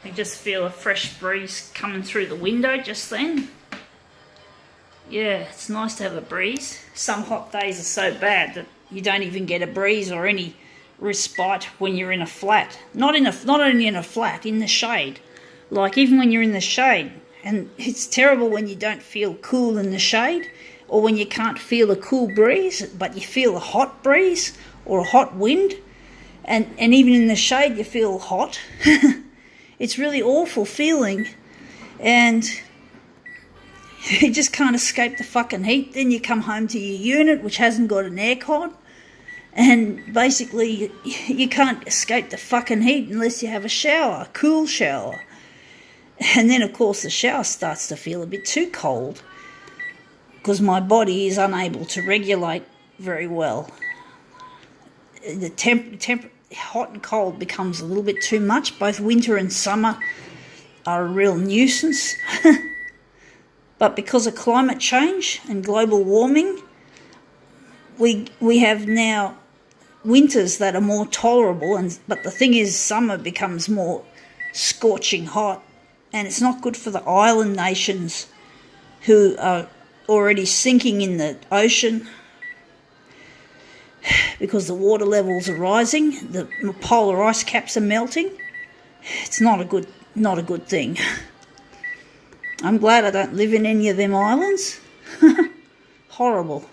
I just feel a fresh breeze coming through the window just then. Yeah, it's nice to have a breeze. Some hot days are so bad that you don't even get a breeze or any respite when you're in a flat. Not only in a flat, in the shade. Like even when you're in the shade. And it's terrible when you don't feel cool in the shade, or when you can't feel a cool breeze, but you feel a hot breeze or a hot wind. And even in the shade you feel hot. It's really awful feeling. And you just can't escape the fucking heat. Then you come home to your unit, which hasn't got an aircon. And basically you can't escape the fucking heat unless you have a shower, a cool shower. And then, of course, the shower starts to feel a bit too cold because my body is unable to regulate very well. The hot and cold becomes a little bit too much. Both winter and summer are a real nuisance. But because of climate change and global warming, we have now winters that are more tolerable. But the thing is, summer becomes more scorching hot. And it's not good for the island nations who are already sinking in the ocean because the water levels are rising, the polar ice caps are melting. It's not a good thing. I'm glad I don't live in any of them islands. Horrible.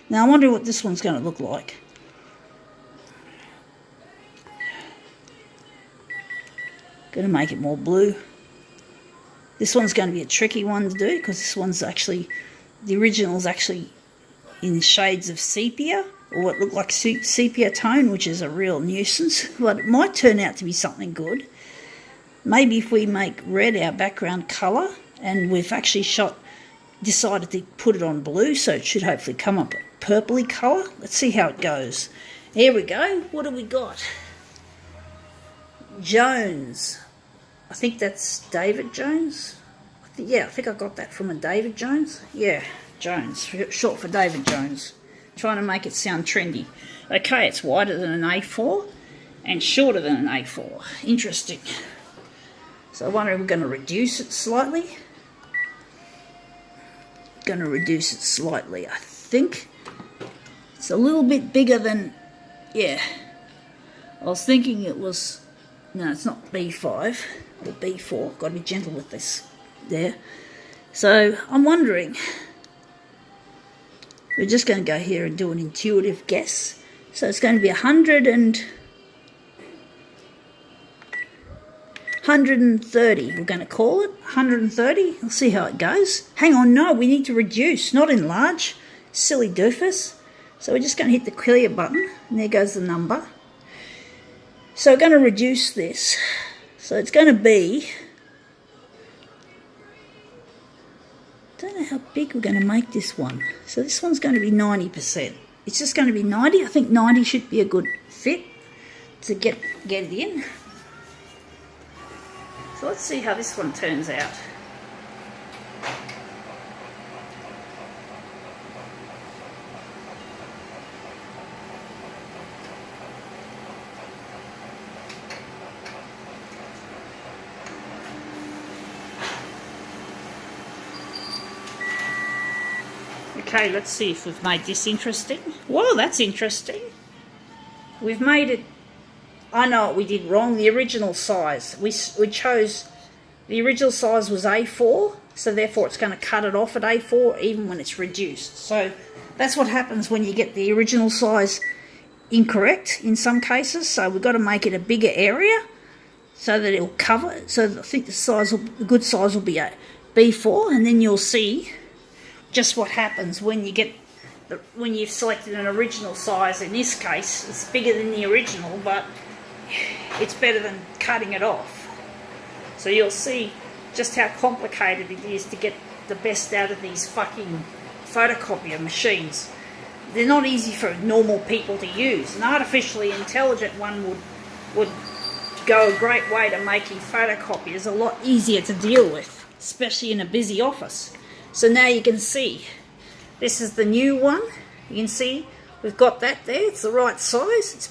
Now I wonder what this one's going to look like. Going to make it more blue. This one's going to be a tricky one to do because this one's actually, the original's actually in shades of sepia, or what looked like sepia tone, which is a real nuisance, but it might turn out to be something good. Maybe if we make red our background colour, and we've actually decided to put it on blue, so it should hopefully come up a purpley colour. Let's see how it goes. Here we go. What have we got? Jones. I think that's David Jones. I think I got that from a David Jones. Yeah, Jones, short for David Jones. Trying to make it sound trendy. Okay, it's wider than an A4 and shorter than an A4. Interesting. So I wonder if we're going to reduce it slightly. Going to reduce it slightly. I think it's a little bit bigger than, yeah. I was thinking it was, no, it's not B5. Or B4, got to be gentle with this there. So I'm wondering, we're just going to go here and do an intuitive guess. So it's going to be 130, we're going to call it 130. We'll see how it goes. Hang on, no, we need to reduce, not enlarge. Silly doofus. So we're just going to hit the clear button, and there goes the number. So we're going to reduce this. So it's going to be, I don't know how big we're going to make this one. So this one's going to be 90%. It's just going to be 90. I think 90 should be a good fit to get it in. So let's see how this one turns out. Okay, let's see if we've made this interesting. Whoa, that's interesting. We've made it, I know what we did wrong, the original size. We chose, the original size was A4, so therefore it's going to cut it off at A4 even when it's reduced. So that's what happens when you get the original size incorrect in some cases. So we've got to make it a bigger area so that it'll cover it. So I think the good size will be a B4, and then you'll see just what happens when you get when you've selected an original size. In this case, it's bigger than the original, but it's better than cutting it off. So you'll see just how complicated it is to get the best out of these fucking photocopier machines. They're not easy for normal people to use. An artificially intelligent one would go a great way to making photocopiers a lot easier to deal with, especially in a busy office. So now you can see, this is the new one. You can see we've got that there. It's the right size. It's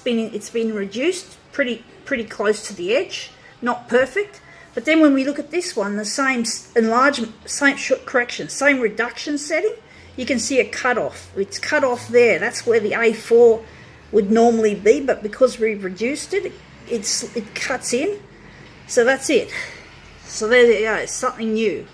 been reduced pretty close to the edge. Not perfect, But then when we look at this one, the same enlargement, same correction, same reduction setting, you can see a cutoff. It's cut off there. That's where the A4 would normally be, but because we've reduced it, it cuts in. So that's it. So there you go, something new.